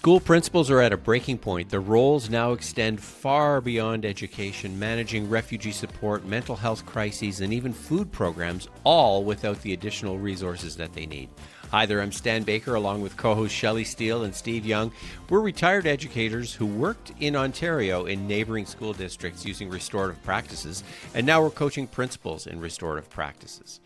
School principals are at a breaking point. Their roles now extend far beyond education, managing refugee support, mental health crises, and even food programs, all without the additional resources that they need. Hi there, I'm Stan Baker, along with co-hosts Shelley Steele and Steve Young. We're retired educators who worked in Ontario in neighboring school districts using restorative practices, and now we're coaching principals in restorative practices.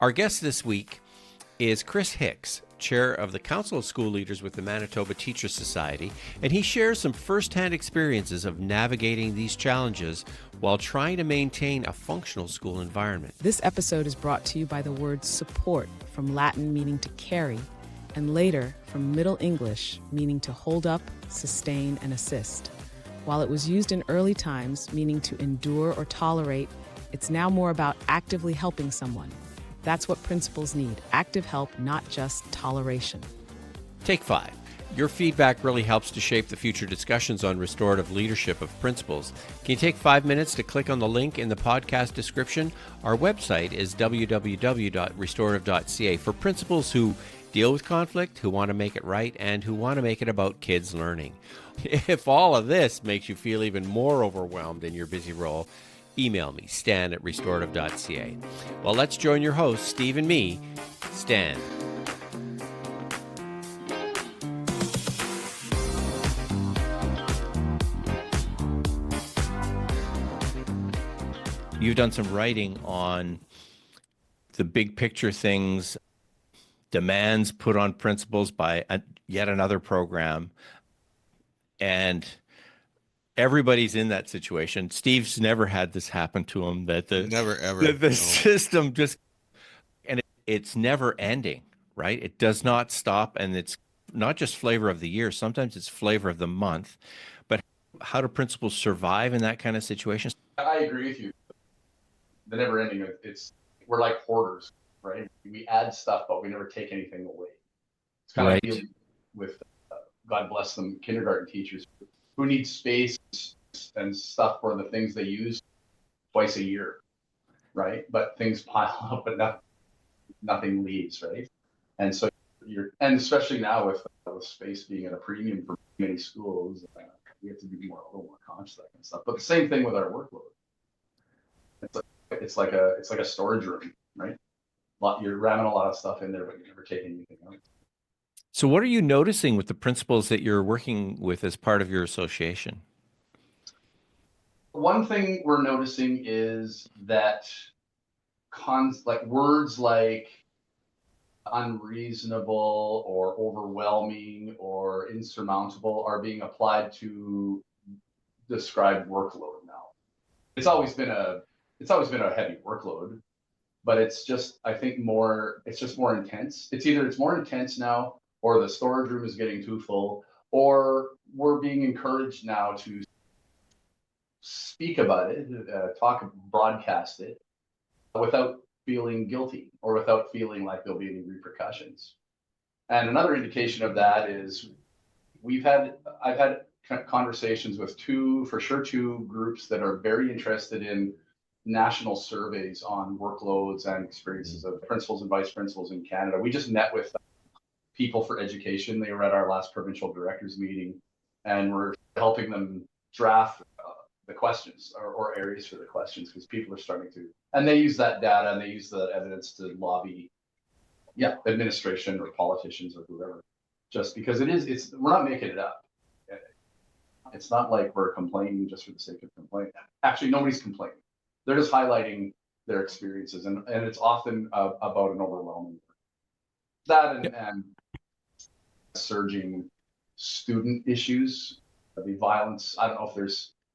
Our guest this week is Chris Hicks, chair of the Council of School Leaders with the Manitoba Teachers Society, and he shares some first-hand experiences of navigating these challenges while trying to maintain a functional school environment. This episode is brought to you by the word support, from Latin meaning to carry, and later from Middle English meaning to hold up, sustain, and assist. While it was used in early times meaning to endure or tolerate, it's now more about actively helping someone. That's what principals need, active help, not just toleration. Take 5. Your feedback really helps to shape the future discussions on restorative leadership of principals. Can you take 5 minutes to click on the link in the podcast description? Our website is www.restorative.ca for principals who deal with conflict, who want to make it right, and who want to make it about kids learning. If all of this makes you feel even more overwhelmed in your busy role, email me, stan@restorative.ca. Well, let's join your hosts, Steve and me, Stan. You've done some writing on the big picture things, demands put on principals by yet another program, and everybody's in that situation. Steve's never had this happen to him, that never ever the system just, and it's never ending, right? It does not stop, and it's not just flavor of the year. Sometimes it's flavor of the month. But how do principals survive in that kind of situation? I agree with you. The never ending, we're like hoarders, right? We add stuff, but we never take anything away. It's kind of dealing with, God bless them, kindergarten teachers who need space and stuff for the things they use twice a year, right? But things pile up, but nothing leaves, right? And so and especially now with space being at a premium for many schools, we have to be a little more conscious of that kind of stuff. But the same thing with our workload. It's like a storage room, right? You're ramming a lot of stuff in there, but you're never taking anything out. So what are you noticing with the principals that you're working with as part of your association? One thing we're noticing is that words like unreasonable or overwhelming or insurmountable are being applied to describe workload now. It's always been a heavy workload, but it's just, I think it's just more intense. It's more intense now, or the storage room is getting too full, or we're being encouraged now to speak about it, broadcast it, without feeling guilty or without feeling like there'll be any repercussions. And another indication of that is I've had conversations with two groups that are very interested in national surveys on workloads and experiences of principals and vice principals in Canada. We just met with People for Education. They were at our last provincial directors meeting, and we're helping them draft the questions or areas for the questions, because people are starting to, and they use that data and they use the evidence to lobby, administration or politicians or whoever, just because we're not making it up. It's not like we're complaining just for the sake of complaining. Actually, nobody's complaining. They're just highlighting their experiences, and it's often about an overwhelming and surging student issues, the violence. I don't know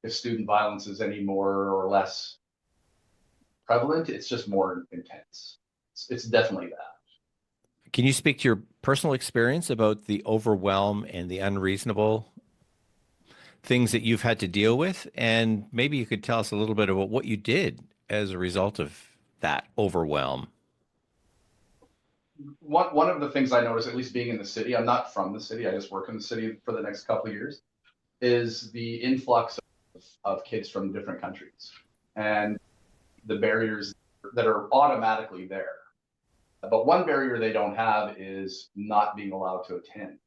if student violence is any more or less prevalent. It's just more intense. It's definitely that. Can you speak to your personal experience about the overwhelm and the unreasonable things that you've had to deal with? And maybe you could tell us a little bit about what you did as a result of that overwhelm. One of the things I noticed, at least being in the city, I'm not from the city, I just work in the city for the next couple of years, is the influx of kids from different countries and the barriers that are automatically there. But one barrier they don't have is not being allowed to attend.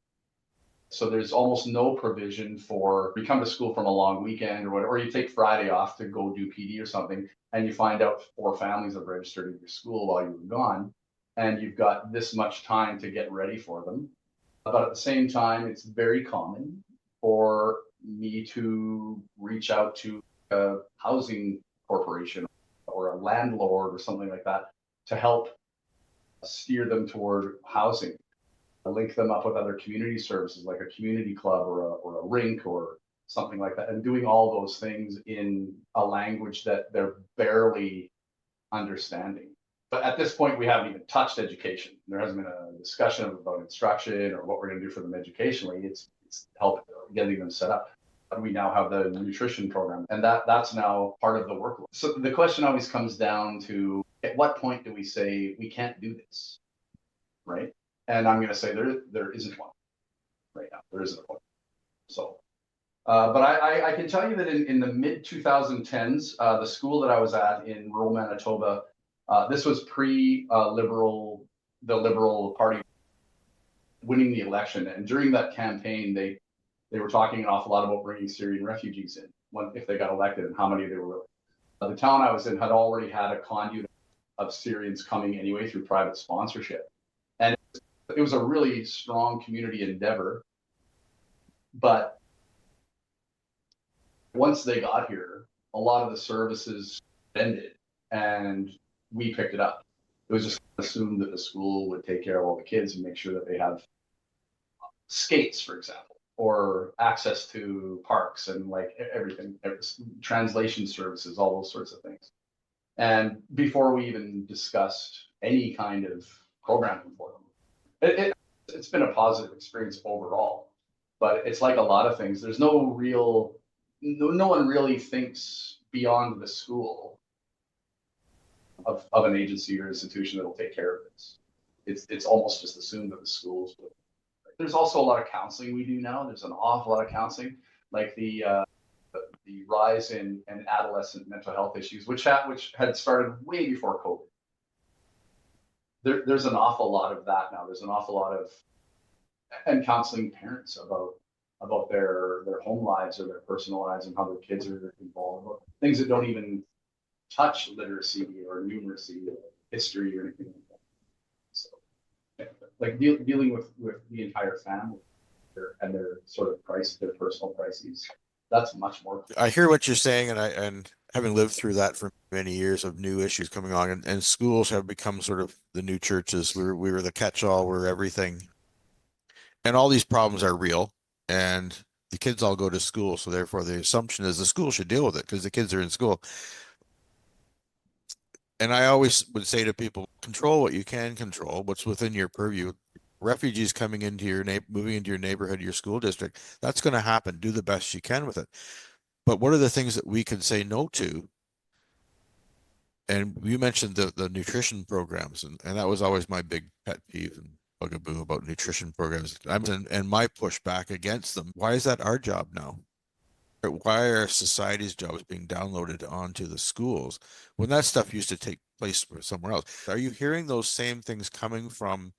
So there's almost no provision for, you come to school from a long weekend or whatever, or you take Friday off to go do PD or something, and you find out 4 families have registered in your school while you were gone, and you've got this much time to get ready for them. But at the same time, it's very common for me to reach out to a housing corporation or a landlord or something like that to help steer them toward housing, link them up with other community services like a community club or a rink or something like that, and doing all those things in a language that they're barely understanding. But at this point, we haven't even touched education. There hasn't been a discussion about instruction or what we're going to do for them educationally. It's help getting them set up. We now have the nutrition program, and that's now part of the workload. So the question always comes down to, at what point do we say we can't do this, right? And I'm going to say there isn't one right now. There isn't a point. So, but I can tell you that in the mid 2010s, the school that I was at in rural Manitoba, this was pre-Liberal, the Liberal Party winning the election, and during that campaign, they were talking an awful lot about bringing Syrian refugees in if they got elected and how many they were. The town I was in had already had a conduit of Syrians coming anyway through private sponsorship, and it was a really strong community endeavor. But once they got here, a lot of the services ended, and we picked it up. It was just assumed that the school would take care of all the kids and make sure that they have skates, for example, or access to parks and like everything, translation services, all those sorts of things. And before we even discussed any kind of programming for them, it's been a positive experience overall. But it's like a lot of things. There's no one really thinks beyond the school of an agency or institution that will take care of this. It's almost just assumed that the schools will. There's also a lot of counseling we do now. There's an awful lot of counseling, like the rise in adolescent mental health issues, which had started way before COVID. There's an awful lot of that now. There's an awful lot of and counseling parents about their home lives or their personal lives and how their kids are involved, things that don't even touch literacy or numeracy or history or anything like that. So, like dealing with the entire family and their sort of their personal crises, that's much more. I hear what you're saying, and having lived through that for many years of new issues coming on, and schools have become sort of the new churches. We were the catch-all, we're everything. And all these problems are real, and the kids all go to school, so therefore the assumption is the school should deal with it because the kids are in school. And I always would say to people, control what you can control, what's within your purview. Refugees coming into moving into your neighborhood, your school district, that's going to happen. Do the best you can with it. But what are the things that we can say no to? And you mentioned the nutrition programs, and that was always my big pet peeve and bugaboo about nutrition programs. And my pushback against them. Why is that our job now? Why are society's jobs being downloaded onto the schools when that stuff used to take place somewhere else? Are you hearing those same things coming from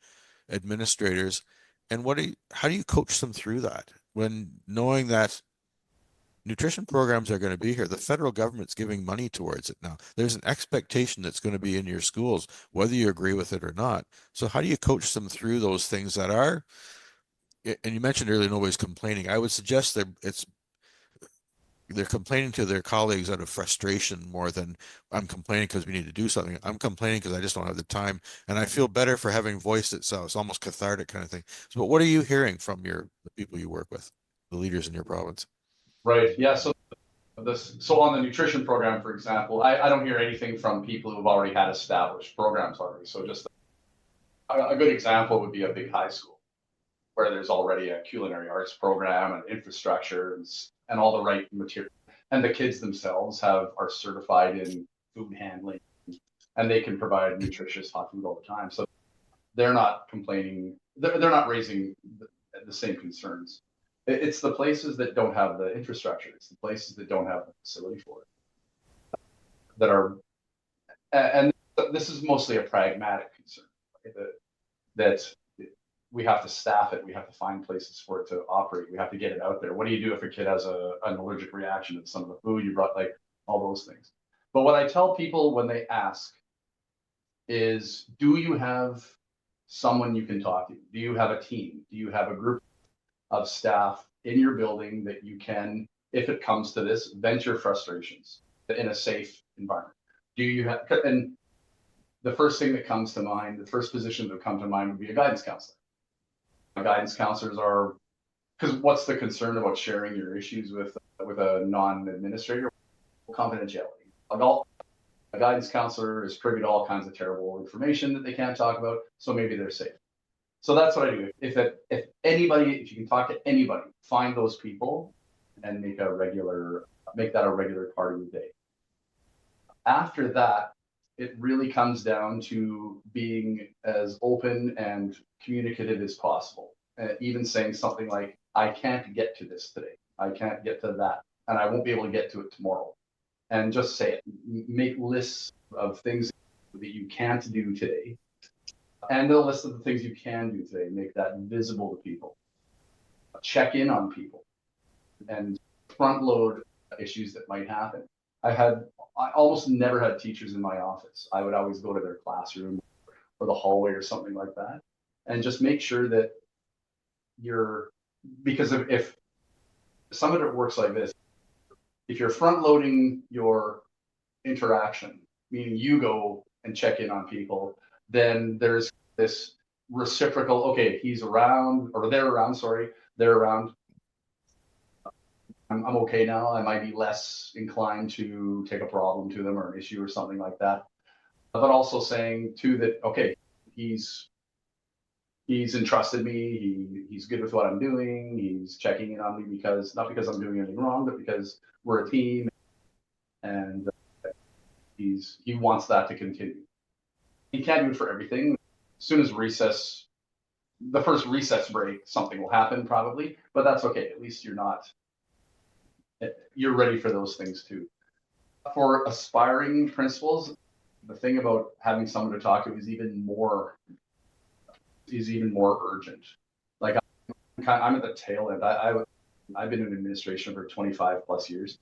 administrators? And how do you coach them through that when knowing that nutrition programs are going to be here? The federal government's giving money towards it now. There's an expectation that's going to be in your schools, whether you agree with it or not. So how do you coach them through those things that are, and you mentioned earlier, nobody's complaining. I would suggest they're complaining to their colleagues out of frustration more than I'm complaining because we need to do something. I'm complaining because I just don't have the time, and I feel better for having voiced it. So it's almost cathartic kind of thing. So, but what are you hearing from the people you work with, the leaders in your province? Right. Yeah. So on the nutrition program, for example, I don't hear anything from people who've already had established programs already. So just a good example would be a big high school where there's already a culinary arts program and infrastructure and all the right material. And the kids themselves are certified in food handling, and they can provide nutritious hot food all the time. So they're not complaining. They're not raising the same concerns. It's the places that don't have the infrastructure. It's the places that don't have the facility for it that are, and this is mostly a pragmatic concern, right? That we have to staff it. We have to find places for it to operate. We have to get it out there. What do you do if a kid has an allergic reaction to some of the food you brought, like all those things. But what I tell people when they ask is, do you have someone you can talk to? Do you have a team? Do you have a group of staff in your building that you can, if it comes to this, vent your frustrations in a safe environment? Do you have, and the first thing that comes to mind, the first position that would come to mind would be a guidance counselor. Guidance counselors are, because what's the concern about sharing your issues with a non-administrator? Confidentiality. A guidance counselor is privy to all kinds of terrible information that they can't talk about, so maybe they're safe. So that's what I do. If you can talk to anybody, find those people and make that a regular part of your day. After that, it really comes down to being as open and communicative as possible. Even saying something like, I can't get to this today. I can't get to that. And I won't be able to get to it tomorrow. And just say it. Make lists of things that you can't do today. And a list of the things you can do today. Make that visible to people. Check in on people. And front load issues that might happen. I almost never had teachers in my office. I would always go to their classroom or the hallway or something like that, and just make sure that because if some of it works like this, if you're front loading your interaction, meaning you go and check in on people, then there's this reciprocal, okay, he's around, or they're around, they're around. I'm okay now. I might be less inclined to take a problem to them or an issue or something like that. But also saying too that, okay, he's entrusted me. He's good with what I'm doing. He's checking in on me not because I'm doing anything wrong, but because we're a team, and he wants that to continue. He can't do it for everything. As soon as the first recess break, something will happen probably, but that's okay. At least you're ready for those things too. For aspiring principals, the thing about having someone to talk to is even more urgent. Like I'm at the tail end. I've been in administration for 25 plus years.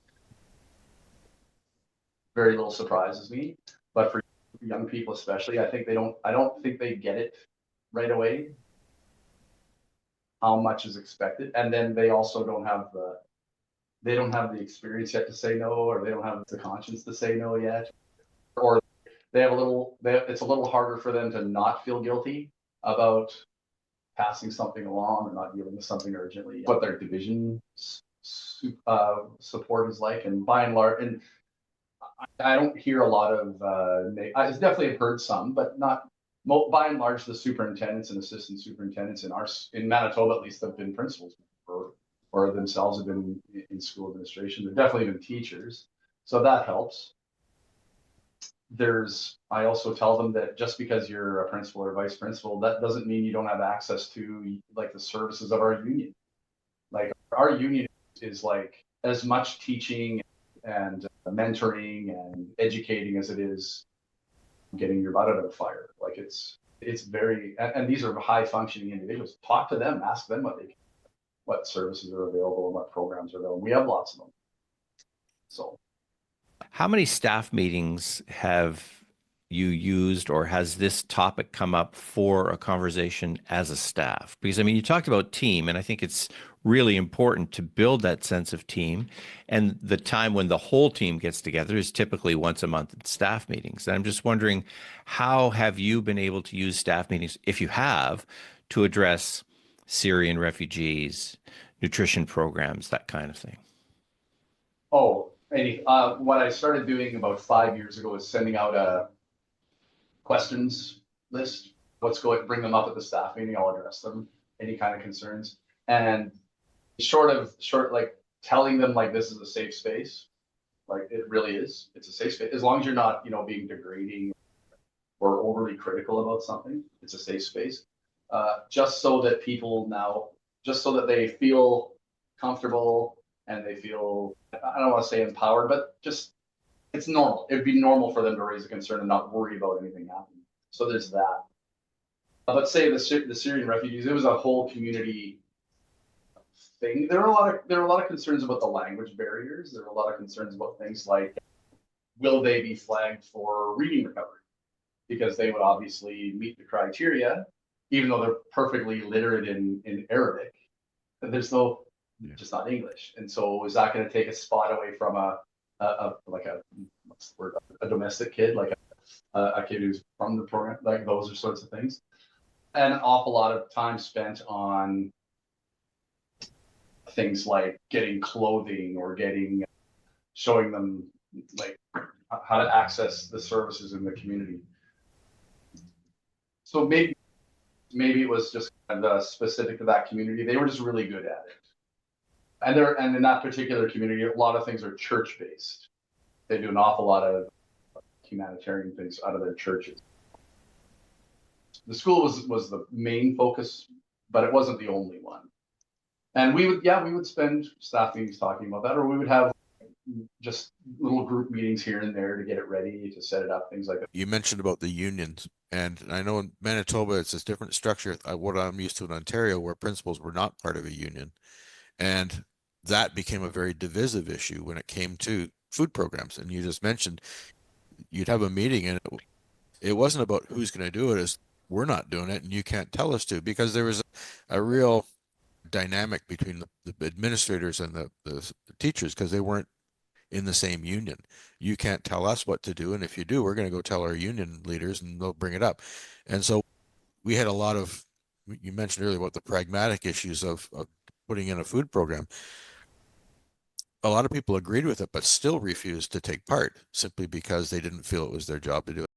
Very little surprises me, but for young people especially, I don't think they get it right away, how much is expected, and then they also don't have the experience yet to say no, or they don't have the conscience to say no yet, or it's a little harder for them to not feel guilty about passing something along or not dealing with something urgently, what their division support is like. And by and large, and I don't hear a lot of, I definitely have heard some, but not, by and large, the superintendents and assistant superintendents in Manitoba, at least, have been principals or themselves have been in school administration. They've definitely been teachers. So that helps. I also tell them that just because you're a principal or vice principal, that doesn't mean you don't have access to like the services of our union. Like our union is like as much teaching and mentoring and educating as it is getting your butt out of the fire. Like it's very, and these are high functioning individuals. Talk to them, ask them what services are available and what programs are available. We have lots of them. So. How many staff meetings have you used, or has this topic come up for a conversation as a staff? Because, I mean, you talked about team, and I think it's really important to build that sense of team. And the time when the whole team gets together is typically once a month at staff meetings. And I'm just wondering, how have you been able to use staff meetings, if you have, to address Syrian refugees, nutrition programs, that kind of thing? Oh, what I started doing about 5 years ago is sending out a questions list. Bring them up at the staff meeting. I'll address them, any kind of concerns, and like telling them like this is a safe space. Like it really is. It's a safe space as long as you're not, being degrading or overly critical about something. It's a safe space. Just so that they feel comfortable and they feel, I don't want to say empowered, but just it's normal. It'd be normal for them to raise a concern and not worry about anything happening. So there's that. But say the Syrian refugees, it was a whole community thing. There were a lot of concerns about the language barriers. There were a lot of concerns about things like, will they be flagged for reading recovery? Because they would obviously meet the criteria, even though they're perfectly literate in Arabic. There's no, just not English. And so is that going to take a spot away from what's the word, a domestic kid, like a kid who's from the program? Like those are sorts of things. And an awful lot of time spent on things like getting clothing or showing them like how to access the services in the community. So maybe it was just kind of specific to that community. They were just really good at it. And in that particular community, a lot of things are church based. They do an awful lot of humanitarian things out of their churches. The school was the main focus, but it wasn't the only one. And we would spend staff meetings talking about that, or we would have just little group meetings here and there to get it ready, to set it up, things like that. You mentioned about the unions, and I know in Manitoba it's a different structure. What I'm used to in Ontario, where principals were not part of a union, and that became a very divisive issue when it came to food programs. And you just mentioned you'd have a meeting, and it wasn't about who's going to do it, as we're not doing it, and you can't tell us to, because there was a real dynamic between the administrators and the teachers, because they weren't in the same union. You can't tell us what to do, and if you do, we're going to go tell our union leaders and they'll bring it up. And so we had a lot of, you mentioned earlier about the pragmatic issues of putting in a food program. A lot of people agreed with it, but still refused to take part, simply because they didn't feel it was their job to do it.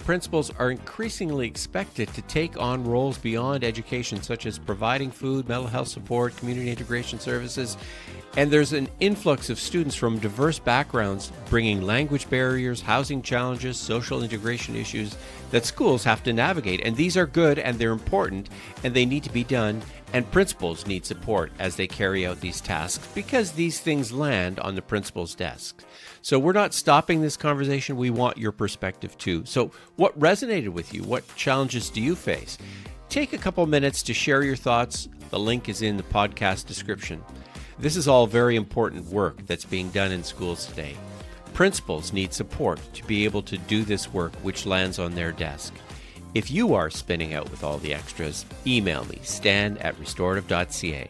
Principals are increasingly expected to take on roles beyond education, such as providing food, mental health support, community integration services. And there's an influx of students from diverse backgrounds bringing language barriers, housing challenges, social integration issues that schools have to navigate. And these are good and they're important and they need to be done. And principals need support as they carry out these tasks, because these things land on the principal's desk. So we're not stopping this conversation. We want your perspective too. So what resonated with you? What challenges do you face? Take a couple minutes to share your thoughts. The link is in the podcast description. This is all very important work that's being done in schools today. Principals need support to be able to do this work, which lands on their desk. If you are spinning out with all the extras, email me, stan@restorative.ca.